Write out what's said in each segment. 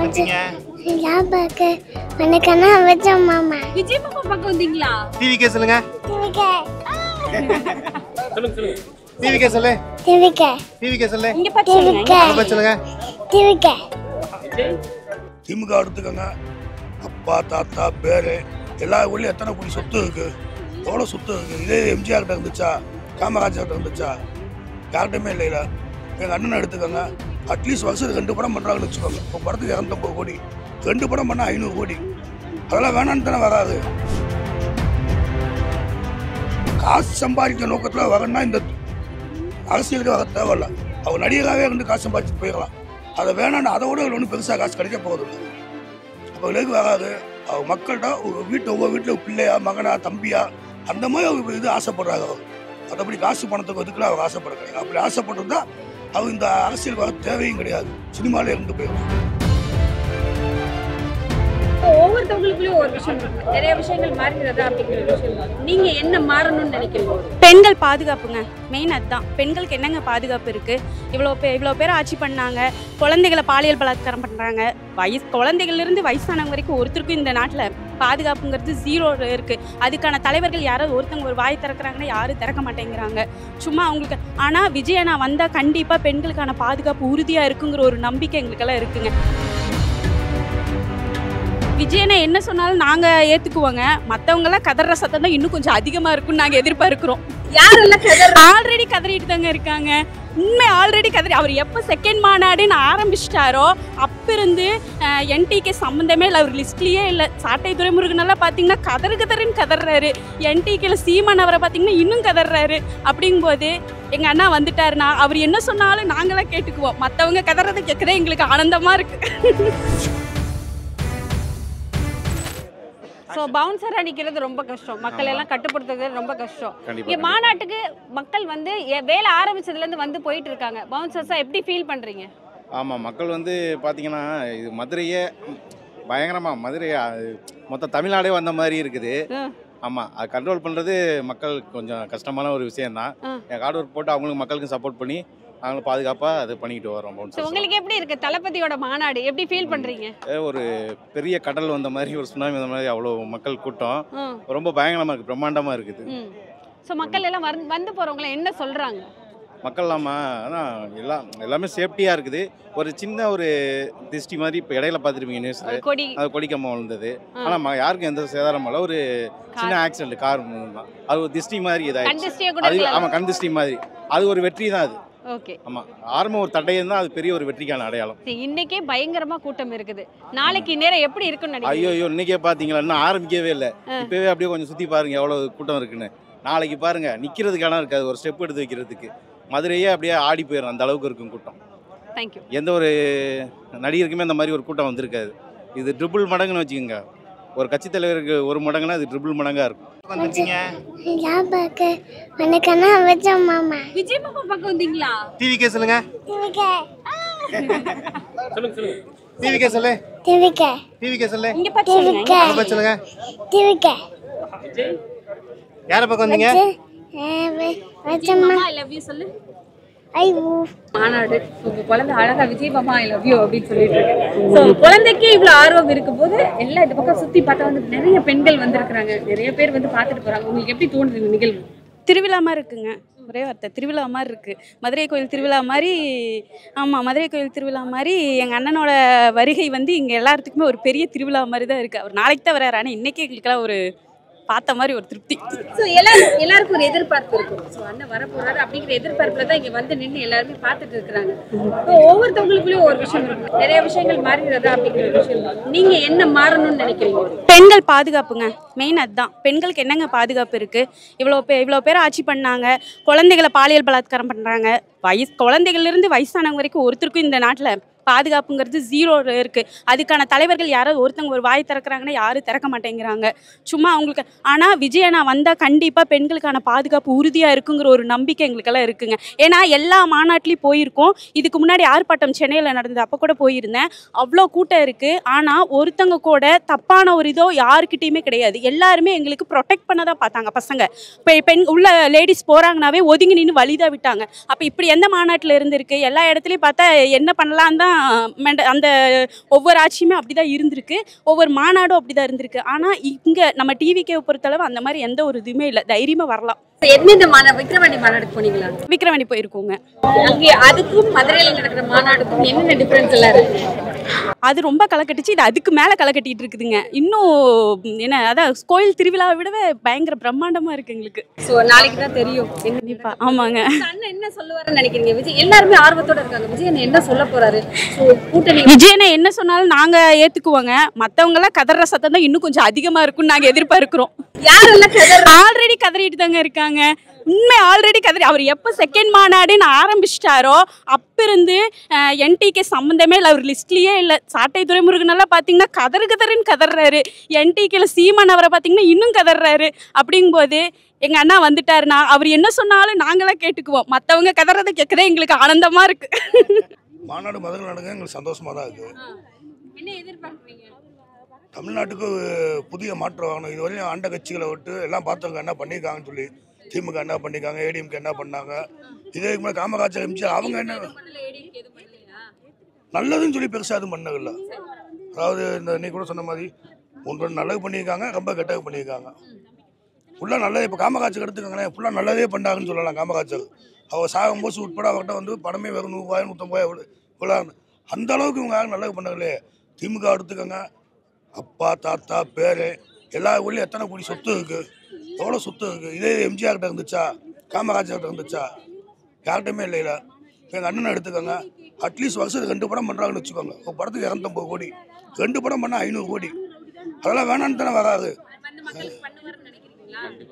வந்தீங்க? யாபாக்க வணக்கம்னா வச்சோம் மாமா. விஜய் மாமா பக்கம் வந்தீங்களா? டிவிகே சொல்லுங்க. டிவிகே. சொல்லுங்க. டிவிகே சொல்லு. டிவிகே. டிவிகே சொல்லு. இங்க பாத்து சொல்லுங்க. டிவிகே. திமுக எடுத்துக்கோங்க. அப்பா தாத்தா பேரு எல்லா ஊர்லயும் எத்தனை கோடி சொத்து இருக்கு, எவ்வளோ சொத்து இருக்கு. இதே எம்ஜிஆர் கிட்ட இருந்துச்சா, காமராஜர் கிட்ட இருந்துச்சா? யார்கிட்டமே இல்லை. எங்கள் அண்ணனை எடுத்துக்கோங்க. அட்லீஸ்ட் வருஷத்துக்கு 2 படம் பண்ணுறாங்கன்னு வச்சுக்கோங்க. இப்போ படத்துக்கு 250 கோடி, 2 படம் பண்ணால் 500 கோடி. அதெல்லாம் வேணான்னு தானே வராது. காசு சம்பாதிக்க நோக்கத்தில் வரணும்னா இந்த அரசியலுக்கு வர தேவையில்ல. அவர் நடிகராகவே இருந்து காசு சம்பாதிச்சுட்டு போயிடலாம். அதை வேணான்னு அதை விட ஒன்றும் பெருசாக காசு கிடைக்க போகிறதில்லை. அப்போ விலைக்கு வராது. அவர் மக்கள்கிட்ட ஒவ்வொரு வீட்டில் பிள்ளையா மகனா தம்பியா அந்த மாதிரி அவர் இது ஆசைப்படுறாங்க. அவர் மற்றபடி காசு பணத்துக்கு இதுக்குலாம் அவர் ஆசைப்பட கிடையாது. அப்படி ஆசைப்பட்டிருந்தா அவர் இந்த அரசியல் வர தேவையும் கிடையாது. சினிமாலே இருந்து போயிடலாம். ஒவ்வொருத்தவங்களுக்குள்ளயும் ஒரு விஷயம் இருக்கு. நிறைய விஷயங்கள் மாறிடுறதா அப்படிங்கிற விஷயம். நீங்க என்ன மாறணும்னு நினைக்கிறீங்க? பெண்கள் பாதுகாப்புங்க மெயின். அதுதான் பெண்களுக்கு என்னங்க பாதுகாப்பு இருக்குது? இவ்வளோ பேர் ஆட்சி பண்ணாங்க. குழந்தைகளை பாலியல் பலாத்காரம் பண்ணுறாங்க. குழந்தைகள்லேருந்து வயசானவங்க வரைக்கும் ஒருத்தருக்கும் இந்த நாட்டில் பாதுகாப்புங்கிறது 0 இருக்குது. அதுக்கான தலைவர்கள் யாராவது ஒருத்தவங்க ஒரு வாய் திறக்கிறாங்கன்னா யாரும் திறக்க மாட்டேங்கிறாங்க. சும்மா அவங்களுக்கு. ஆனால் விஜயனா வந்தால் கண்டிப்பாக பெண்களுக்கான பாதுகாப்பு உறுதியாக இருக்குங்கிற ஒரு நம்பிக்கை எங்களுக்கெல்லாம் இருக்குங்க. விஜயனை என்ன சொன்னாலும் நாங்கள் ஏற்றுக்குவோங்க. மற்றவங்களாம் கதற சத்தம் தான் இன்னும் கொஞ்சம் அதிகமாக இருக்குன்னு நாங்கள் எதிர்பார்க்குறோம். யாரெல்லாம் ஆல்ரெடி கதறிட்டு தாங்க இருக்காங்க. உண்மை ஆல்ரெடி கதறி. அவர் எப்போ செகண்ட் மாநாடுன்னு ஆரம்பிச்சிட்டாரோ அப்போ இருந்து என்டிகே சம்மந்தமே இல்லை. அவர் லிஸ்ட்லேயே இல்லை. சாட்டை துரைமுருகனெல்லாம் பார்த்தீங்கன்னா கதறுன்னு கதறாரு. என்டிகேல சீமான் அவரை பார்த்தீங்கன்னா இன்னும் கதறாரு. அப்படிங்கும்போது எங்கள் அண்ணா வந்துட்டாருன்னா அவர் என்ன சொன்னாலும் நாங்களாம் கேட்டுக்குவோம். மற்றவங்க கதறதை கேட்குறதே எங்களுக்கு ஆனந்தமாக இருக்குது. ஸோ பவுன்சராக நிற்கிறது ரொம்ப கஷ்டம். மக்கள் எல்லாம் கட்டுப்படுத்துறது ரொம்ப கஷ்டம். இங்கே மாநாட்டுக்கு மக்கள் வந்து வேலை ஆரம்பிச்சதுலேருந்து வந்து போயிட்டு இருக்காங்க. பவுன்சர்ஸாக எப்படி ஃபீல் பண்ணுறீங்க? ஆமாம், மக்கள் வந்து பார்த்தீங்கன்னா இது மதுரையே பயங்கரமாக மதுரை மொத்த தமிழ்நாடே வந்த மாதிரி இருக்குது. ஆமாம், அது கண்ட்ரோல் பண்ணுறது மக்கள் கொஞ்சம் கஷ்டமான ஒரு விஷயந்தான். ஹார்ட் ஒர்க் போட்டு அவங்களுக்கு மக்களுக்கு சப்போர்ட் பண்ணி நாங்களும் பாதுகாப்பாக அது பண்ணிக்கிட்டு வரோம். உங்களுக்கு எப்படி இருக்குது தளபதியோட மாநாடு? எப்படி ஃபீல் பண்ணுறீங்க? ஒரு பெரிய கடல் வந்த மாதிரி, ஒரு சுனாமி வந்த மாதிரி அவ்வளோ மக்கள் கூட்டம் ரொம்ப பயங்கரமாக இருக்குது, பிரம்மாண்டமாக இருக்குது. ஸோ மக்கள் எல்லாம் வந்து போகிறவங்கள என்ன சொல்கிறாங்க? மக்கள் ஆனால் எல்லாமே சேஃப்டியாக இருக்குது. ஒரு சின்ன ஒரு திஷ்டி மாதிரி இப்போ இடையில பார்த்துருப்பீங்க நியூஸில், அது கொடிக்கம்பம் விழுந்தது. ஆனால் யாருக்கும் எந்த சேதாரம் இல்லை. ஒரு சின்ன ஆக்சிடென்ட் கார் தான், அது ஒரு திஷ்டி மாதிரி இதாகிடுச்சு. ஆமாம், கண் திஷ்டி மாதிரி. அது ஒரு வெற்றி தான் அது. ஓகே. ஆமாம், ஆரம்பம் ஒரு தடையம் தான், அது பெரிய ஒரு வெற்றிக்கான அடையாளம். இன்னைக்கே பயங்கரமாக கூட்டம் இருக்குது. நாளைக்கு நேரம் எப்படி இருக்குன்னு நினைக்கிறீங்க? ஐயோ, இன்னைக்கே பார்த்தீங்களா? இன்னும் ஆரம்பிக்கவே இல்லை. இப்போவே அப்படியே கொஞ்சம் சுற்றி பாருங்கள் எவ்வளோ கூட்டம் இருக்குன்னு. நாளைக்கு பாருங்கள், நிற்கிறதுக்கு இடம் இருக்காது. ஒரு ஸ்டெப் எடுத்து வைக்கிறதுக்கு மதுரையே அப்படியே ஆடி போயிடும், அந்த அளவுக்கு இருக்கும் கூட்டம். தேங்க்யூ. எந்த ஒரு நடிகருக்குமே அந்த மாதிரி ஒரு கூட்டம் வந்திருக்காது. இது ட்ரிபிள் மடங்குன்னு வச்சுக்கோங்க. ஒரு கட்சி தலைவருக்கு 1 மடங்குனா இது ட்ரிபிள் மடங்காக இருக்கும். யாபாக்க வணக்கம்னா வச்சோம் மாமா. விஜய் மாமா பக்கம் வந்தீங்களா? டிவிகே சொல்லுங்க. டிவிகே. டிவிகே சொல்லு. டிவிகே. டிவிகே சொல்லு. இங்க பாத்து சொல்லுங்க. டிவிகே. யார பக்கம் வந்தீங்க? வச்சோம் மாமா ஐ லவ் யூ சொல்லு. ஐ ஊ மாநாடு உங்க குழந்தை அழகா விஜய் மாமா ஐ லவ் யூ அப்படின்னு சொல்லிட்டு இருக்கு. ஸோ குழந்தைக்கு இவ்வளோ ஆர்வம் இருக்கும்போது எல்லாம் இந்த பக்கம் சுற்றி பார்த்தா வந்து நிறைய பெண்கள் வந்திருக்கிறாங்க, நிறைய பேர் வந்து பார்த்துட்டு போகிறாங்க. உங்களுக்கு எப்படி தோணுது இந்த நிகழ்வு? திருவிழா மாதிரி இருக்குங்க. ஒரே வார்த்தை, திருவிழா மாதிரி இருக்குது. மதுரை கோயில் திருவிழா மாதிரி. ஆமாம், மதுரை கோயில் திருவிழா மாதிரி எங்கள் அண்ணனோட வருகை வந்து இங்கே எல்லாத்துக்குமே ஒரு பெரிய திருவிழா மாதிரி தான் இருக்குது. அவர் நாளைக்கு தான் வர்றாரு. ஆனால் இன்றைக்கி எங்களுக்கெல்லாம் ஒரு பார்த்த மாதிரி ஒரு திருப்தி. ஸோ எல்லாருக்கும் ஒரு எதிர்பார்ப்பு இருக்கும். ஸோ அண்ணன் வர போறாரு அப்படிங்கிற எதிர்பார்ப்புல தான் இங்கே வந்து நின்று எல்லாருமே பார்த்துட்டு இருக்கிறாங்க. ஸோ ஒவ்வொருத்தவங்களுக்குள்ளயும் ஒரு விஷயம் இருக்கும். நிறைய விஷயங்கள் மாறிடுறதா அப்படிங்கிற விஷயம். நீங்க என்ன மாறணும்னு நினைக்கிறீங்க? பெண்கள் பாதுகாப்புங்க மெயின். அதுதான் பெண்களுக்கு என்னங்க பாதுகாப்பு இருக்குது? இவ்வளோ பேர் ஆட்சி பண்ணாங்க. குழந்தைகளை பாலியல் பலாத்காரம் பண்ணுறாங்க. குழந்தைகள்லேருந்து வயசானவங்க வரைக்கும் ஒருத்தருக்கும் இந்த நாட்டில் பாதுகாப்புங்கிறது 0 இருக்குது. அதுக்கான தலைவர்கள் யாராவது ஒருத்தவங்க ஒரு வாய் திறக்கிறாங்கன்னா யாரும் திறக்க மாட்டேங்கிறாங்க. சும்மா அவங்களுக்கு. ஆனால் விஜயனா வந்தால் கண்டிப்பாக பெண்களுக்கான பாதுகாப்பு உறுதியாக இருக்குங்கிற ஒரு நம்பிக்கை எங்களுக்கெல்லாம் இருக்குங்க. ஏன்னா எல்லா மாநாட்டிலையும் போயிருக்கோம். இதுக்கு முன்னாடி ஆர்ப்பாட்டம் சென்னையில் நடந்தது, அப்போ கூட போயிருந்தேன். அவ்வளோ கூட்டம் இருக்குது. ஆனால் ஒருத்தங்க கூட தப்பான ஒரு இதோ யாருக்கிட்டையுமே கிடையாது. எல்லாருமே எங்களுக்கு ப்ரொடெக்ட் பண்ண தான் பார்த்தாங்க. பசங்க பெண் உள்ள லேடிஸ் போகிறாங்கனாவே ஒதுங்கி நின்று வழிதான் விட்டாங்க. அப்போ இப்படி எந்த மாநாட்டில் இருந்திருக்கு? எல்லா இடத்துலையும் பார்த்தா என்ன பண்ணலாம் தான் அந்த ஒவ்வொரு ஆட்சியுமே அப்படி தான் இருந்திருக்கு, ஒவ்வொரு மாநாடும் அப்படி தான் இருந்திருக்கு. ஆனால் இங்கே நம்ம டிவிக்கே பொறுத்தளவு அந்த மாதிரி எந்த ஒரு இதுவுமே இல்லை, தைரியமாக வரலாம். எந்தெந்த விக்கிரவாண்டி மாநாடுக்கு போனீங்களா? விக்கிரவாண்டி போயிருக்கோங்க. அங்கே அதுக்கும் மதுரையில் நடக்கிற மாநாடுக்கும் என்னென்ன டிஃபரன்ஸ் எல்லாம் இருக்கு? அது ரொம்ப களை கட்டுச்சு, இது அதுக்கு மேலே களை கட்டிட்டு இருக்குதுங்க. இன்னும் என்ன, அதான் கோயில் திருவிழாவை விடவே பயங்கர பிரம்மாண்டமாக இருக்கு எங்களுக்கு. ஸோ நாளைக்கு தான் தெரியும். கண்டிப்பா ஆமாங்க. அண்ணன் என்ன சொல்லுவாருன்னு நினைக்கிறீங்க? விஜய் எல்லாருமே ஆர்வத்தோட இருக்காங்க, விஜய் என்ன சொல்ல போறாரு? கூட்டணி விஜயனை என்ன சொன்னாலும் நாங்கள் ஏற்றுக்குவோங்க. மற்றவங்களாம் கதற சத்தம் தான் இன்னும் கொஞ்சம் அதிகமாக இருக்கும்னு நாங்கள் எதிர்பார்க்கிறோம். யாரெல்லாம் ஆல்ரெடி கதறிட்டு தாங்க இருக்காங்க. உண்மை ஆல்ரெடி கதறி அவர் எப்போ செகண்ட் மாநாடுன்னு ஆரம்பிச்சிட்டாரோ அப்போ இருந்து என்டிகே சம்மந்தமே இல்லை, அவர் லிஸ்ட்லேயே இல்லை. சாட்டை துரைமுருகனெல்லாம் பார்த்தீங்கன்னா கதறுன்னு கதறாரு. என்டிகேல சீமான் அவரை பார்த்தீங்கன்னா இன்னும் கதறாரு. அப்படிங்கும்போது எங்கள் அண்ணா வந்துட்டாருன்னா அவர் என்ன சொன்னாலும் நாங்களாம் கேட்டுக்குவோம். மற்றவங்க கதறதை கேட்கறதே எங்களுக்கு ஆனந்தமாக இருக்கு. மாநாடு மதுரை நடக்க எங்களுக்கு சந்தோஷமாக தான் இருக்குது. என்ன எதிர்பார்க்குறீங்க? தமிழ்நாட்டுக்கு புதிய மாற்றம் வரணும். இதுவரையும் ஆண்ட கட்சிகளை விட்டு எல்லாம் பார்த்தவங்க என்ன பண்ணியிருக்காங்கன்னு சொல்லி, திமுக என்ன பண்ணியிருக்காங்க, ஏடிஎம்கே என்ன பண்ணாங்க, இதே மேலே காமராஜர் எம்ஜிஆர் அவங்க என்ன நல்லதுன்னு சொல்லி பெருசாக எதுவும் பண்ணதில்லை. அதாவது இந்த நீ கூட சொன்ன மாதிரி ஒன்று நல்லது பண்ணியிருக்காங்க, ரொம்ப கெட்டது பண்ணியிருக்காங்க. ஃபுல்லாக நல்லதே. இப்போ காமராஜர் எடுத்துக்காங்களேன், ஃபுல்லாக நல்லதே பண்ணாங்கன்னு சொல்லலாம். காமராஜர் அவர் சாகும்போது உட்பட அவர்கிட்ட வந்து பணமே வெறும் 100 150 இவ்வளோ அந்த அளவுக்கு இவங்க யாரும் நல்லது பண்ணதில்லையே. திமுக எடுத்துக்கோங்க, அப்பா தாத்தா பேர் எல்லா ஊர்லேயும் எத்தனை கோடி சொத்து இருக்குது, எவ்வளோ சொத்து இருக்குது. இதே எம்ஜிஆர்கிட்ட இருந்துச்சா, காமராஜர்கிட்ட இருந்துச்சா? யார்கிட்டையுமே இல்லைல்ல. இப்போ எங்கள் அண்ணனை எடுத்துக்கோங்க, அட்லீஸ்ட் வருஷத்துக்கு 2 படம் பண்ணுறாங்கன்னு வச்சுக்கோங்க. ஒரு படத்துக்கு 250 கோடி, 2 படம் பண்ணால் 500 கோடி. அதெல்லாம் வேணான்னு தானே வராது.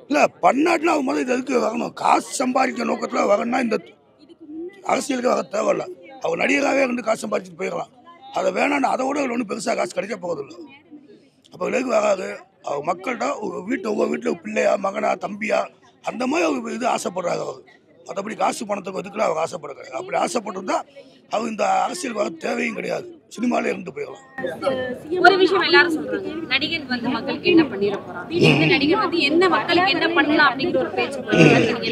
இல்லை பண்ணாட்டில் அவங்க முதல்ல இது எதுக்கு வரணும்? காசு சம்பாதிக்க நோக்கத்தில் வரணும்னா இந்த அரசியலுக்கு வர தேவையில்லை. அவங்க நடிகராகவே இருந்து காசு சம்பாதிச்சுட்டு போயிடலாம். அதை வேணான்னு அதை விட ஒன்றும் பெருசாக காசு கிடைக்க போகிறதில்ல. அப்போ விலைக்கு வராது. அவங்க மக்கள்கிட்ட ஒவ்வொரு வீட்டில் பிள்ளையா மகனா தம்பியா அந்த மாதிரி அவங்க இது ஆசைப்படுறாங்க. அவர் மற்றபடி காசு பணத்துக்கு இதுக்குலாம் அவங்க ஆசைப்படுறாங்க. அப்படி ஆசைப்பட்டிருந்தா அவங்க இந்த அரசியல் வர தேவையும் கிடையாது, சினிமாலே இருந்து போயிடலாம். ஒரு விஷயம் எல்லாரும் சொல்றாங்க, நடிகர் வந்து மக்களுக்கு என்ன பண்ணிட போறான், இந்த நடிகர் வந்து என்ன மக்களுக்கு என்ன பண்ணலாம் அப்படிங்கிற ஒரு பேச்சு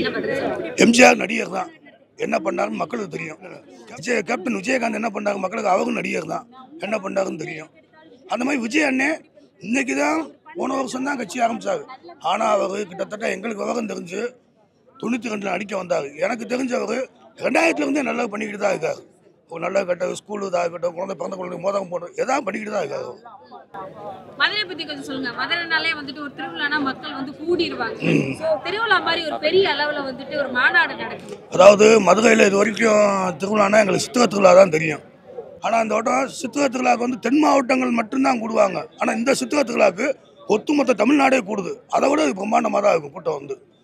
என்ன பண்ணுறது? எம்ஜிஆர் நடிகர் தான், என்ன பண்ணாருன்னு மக்களுக்கு தெரியும். கேப்டன் விஜயகாந்த் என்ன பண்ணாங்க மக்களுக்கு, அவரும் நடிகர் தான், என்ன பண்ணாருன்னு தெரியும். அந்த மாதிரி விஜய் அண்ணே இன்னைக்கு தான் போன வருஷம் தான் கட்சி ஆரம்பிச்சாரு. ஆனால் அவர் கிட்டத்தட்ட எங்களுக்கு விவரம் தெரிஞ்சு 92 நடிக்க வந்தார். எனக்கு தெரிஞ்சவர் 2000 நல்லா பண்ணிக்கிட்டு தான் இருக்காரு. ஒரு நல்ல கட்ட ஸ்கூலு இதாக இருக்கட்டும், குழந்தை பிறந்த குழந்தை மோதகம் போட்டு எதாவது பண்ணிக்கிட்டு தான் இருக்காரு. மதுரை பத்தி கொஞ்சம் சொல்லுங்க. மதுரைனாலே வந்துட்டு ஒரு திருவிழானா மக்கள் வந்து கூடிடுவாங்க. திருவிழா மாதிரி ஒரு பெரிய அளவில் வந்துட்டு ஒரு மாநாடு நடக்குது. அதாவது மதுரையில் இது வரைக்கும் திருவிழானா எங்களுக்கு சித்திரை திருவிழா தான் தெரியும். ஆனால் இந்த வட்டம் சித்திரை திருவிழாவுக்கு வந்து தென் மாவட்டங்கள் மட்டும்தான் கூடுவாங்க. ஆனால் இந்த சித்திரை திருவிழாவுக்கு ஒட்டுமொத்த தமிழ்நாடே கூடுது. அதை விட பிரம்மாண்டமாக தான் இருக்கும் கூட்டம் வந்து.